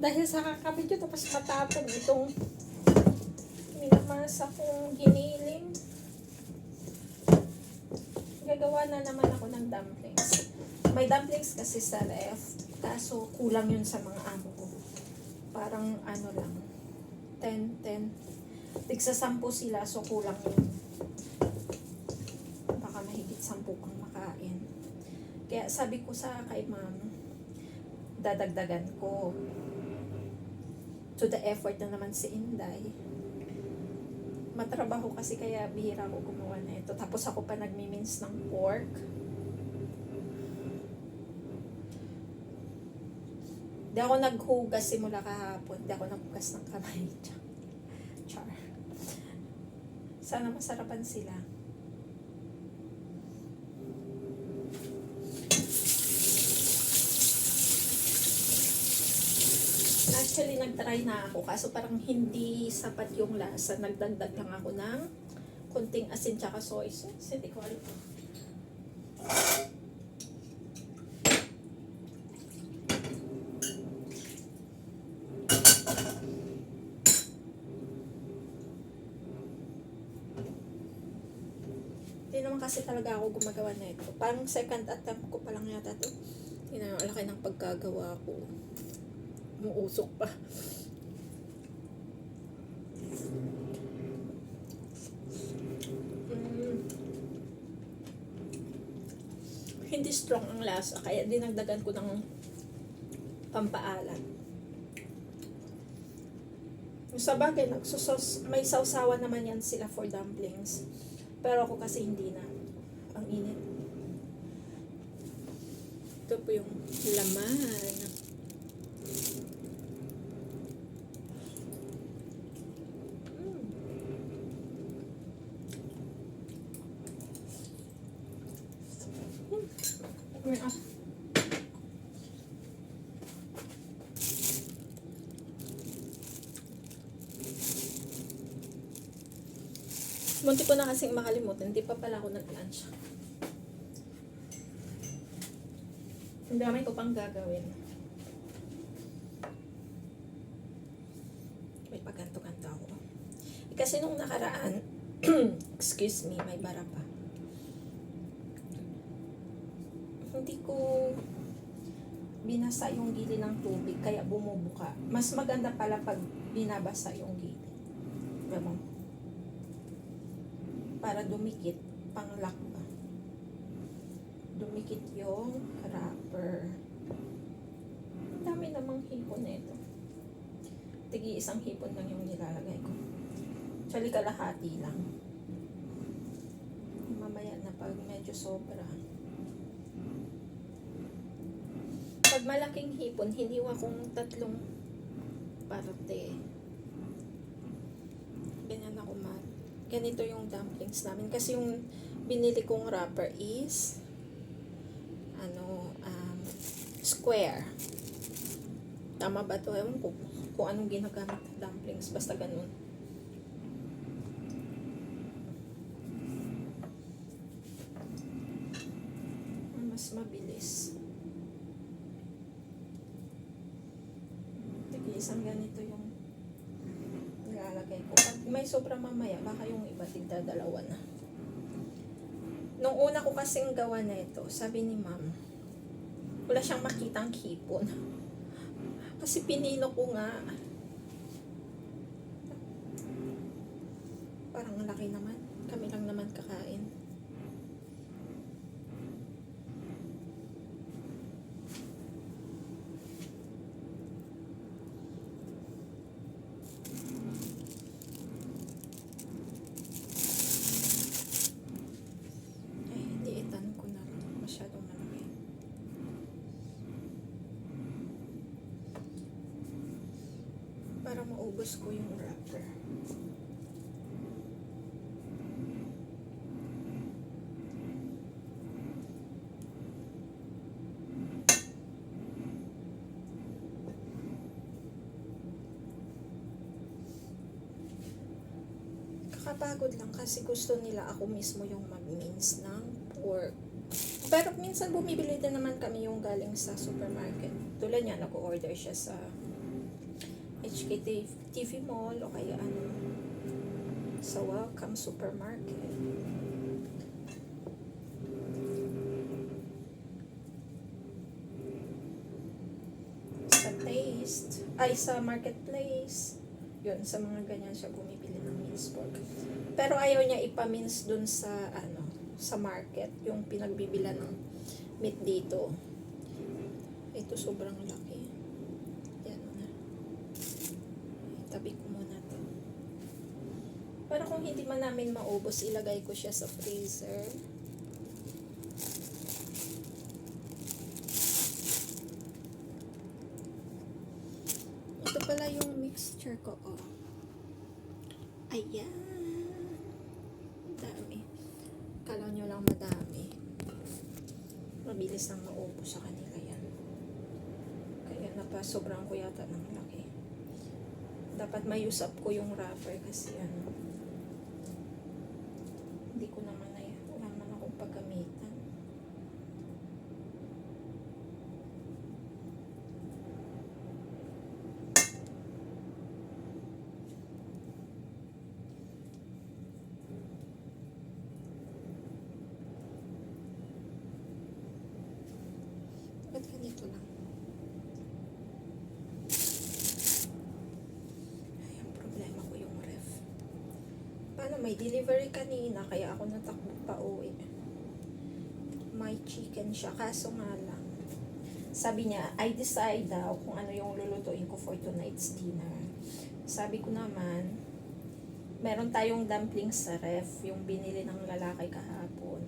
Dahil sa kakabit yun, tapos matapon itong minamasa kong giniling. Gagawa na naman ako ng dumplings. May dumplings kasi sa ref, kaso kulang yun sa mga amo ko. Parang ano lang, 10. Tigsa 10 sila, so kulang yun. Baka mahigit 10 kang makain. Kaya sabi ko sa kay ma'am, dadagdagan ko. To the effort na naman si Inday. Matrabaho kasi kaya bihira ko gumawa na ito. Tapos ako pa nagmi-mince ng pork. Di ako naghugas simula kahapon. Di ako naghugas ng kamay. Char. Sana masarapan sila. Actually, nag-try na ako. Kaso parang hindi sapat yung lasa. Nagdagdag lang ako ng kunting asin tsaka soy sauce. Hindi ko alam. Hindi naman kasi talaga ako gumagawa na ito. Parang second attempt ko pa lang yata ito. Laki ng pagkagawa ko. Umuusok pa. Hindi strong ang lasa, kaya dinagdagan ko ng pampaalat. Sa bagay, may sausawa naman yan sila for dumplings. Pero ako kasi hindi na. Ang init. Ito po yung laman. Munti ko na kasing makalimutan, hindi pa pala ako nag-lunch. Ang dami ko pang gagawin. May paganto-ganto ako. Kasi nung nakaraan, excuse me, may bara pa. Hindi ko binasa yung gili ng tubig, kaya bumubuka. Mas maganda pala pag binabasa yung gili. Diba? Para dumikit, pang-lock ba. Dumikit yung wrapper. Ang dami namang hipon na ito. Tigi isang hipon lang yung nilalagay ko. Actually, kalahati lang. Mamaya na pag medyo sobra. Pag malaking hipon, hiniwa kong 3 parte. Ganyan ako ganito yung dumplings namin. Kasi yung binili kong wrapper is square. Tama ba ito? Ewan ko kung anong ginagamit ng dumplings. Basta ganun. Mas mabilis. Isang ganito yung nilalagay ko. Pag may sobra mamaya, baka yung iba tigdadalawa na. Nung una ko kasing gawa na ito, sabi ni ma'am, wala siyang makitang hipon. Kasi pinino ko nga. Parang laki naman. Kami lang naman kakain. Para maubos ko yung wrapper. Kakapagod lang kasi gusto nila ako mismo yung mag-mince ng pork. Pero minsan bumibili din naman kami yung galing sa supermarket. Tulad niya, nag-order siya sa HK TV Mall o kaya ano, sa Welcome Supermarket. Sa Taste, ay sa Marketplace. Yun, sa mga ganyan siya bumibili ng minced pork. Pero ayaw niya ipamins dun sa ano, sa market, yung pinagbibilan ng meat dito. Ito sobrang laki. Yan na. Itabi ko muna to. Para kung hindi man namin maubos, ilagay ko siya sa freezer. Ito pala yung mixture ko, oh. Ayan. Dami. Kala nyo lang madami. Mabilis nang maubos sa kanila yan. Kaya napasobrang ko yata ng laki. Dapat may-use up ko yung wrapper kasi ano, hindi ko naman na yan. Wala naman akong paggamitan. Ba't ganito lang? Ay, ang problema ko yung ref. Paano, may delivery kanina, kaya ako natakbo pa uwi. May chicken siya, kaso nga lang. Sabi niya, I decide daw kung ano yung lulutuin ko for tonight's dinner. Sabi ko naman, meron tayong dumplings sa ref, yung binili ng lalaki kahapon.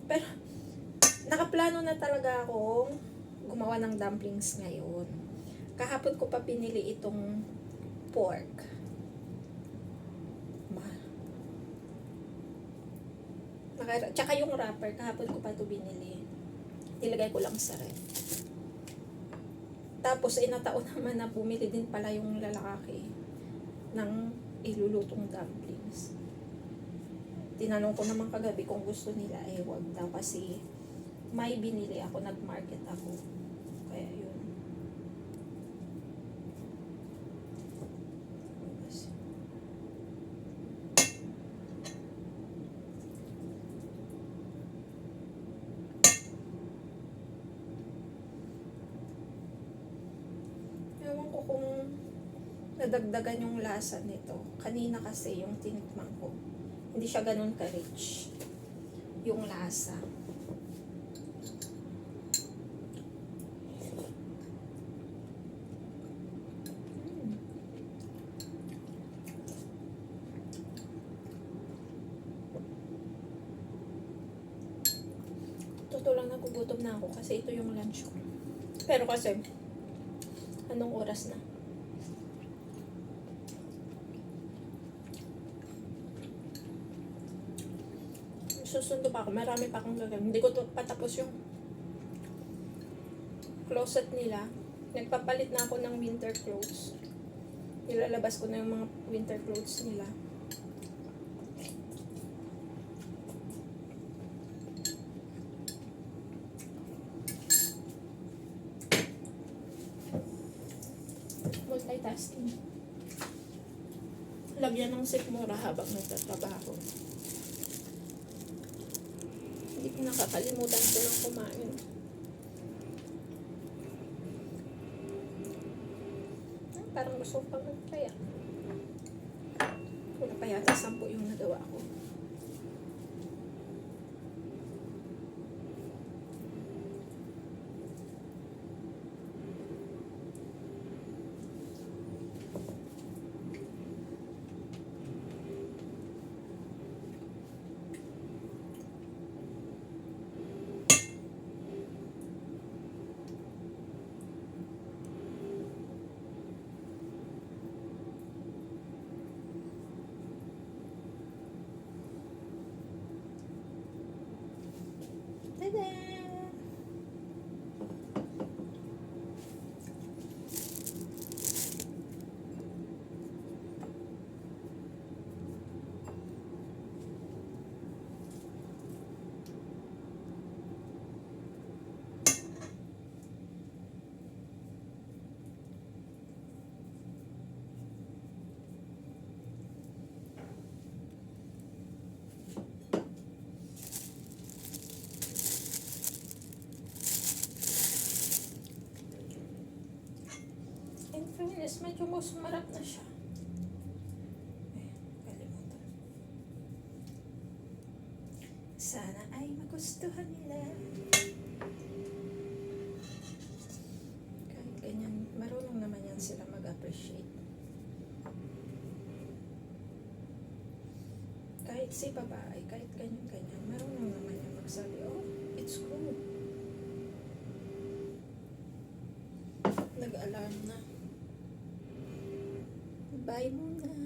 Pero, nakaplano na talaga akong gumawa ng dumplings ngayon. Kahapon ko pa pinili itong pork. Tsaka yung wrapper, kahapon ko pa ito binili. Ilagay ko lang sa ref. Tapos, natao naman na bumili din pala yung lalaki ng ilulutong dumplings. Tinanong ko naman kagabi kung gusto nila, wag daw kasi may binili ako, nag-market ako. Kaya yun. Ewan ko kung nadagdagan yung lasa nito. Kanina kasi yung tinikman ko, hindi siya ganun ka-rich yung lasa. Totoo lang, nagugutom na ako kasi ito yung lunch ko. Pero kasi, anong oras na? Susundo pa ako. Marami pa akong gagawin. Hindi ko patapos yung closet nila. Nagpapalit na ako ng winter clothes. Nilalabas ko na yung mga winter clothes nila. Multitasking. Lagyan ng sikmura habang nagtatrabaho. Hindi ko nakakalimutan ko lang kumain. Parang gusto ko pang magkaya. Wala pa yata 10 yung nagawa ko. Tada! Sumarap na siya. Kalimutan. Sana ay magustuhan nila. Kahit ganyan, marunong naman yan sila mag-appreciate. Kahit si babae, kahit ganyan-ganyan, marunong naman yan magsabi, oh, it's cool. Nag-alarm na. Bye muna.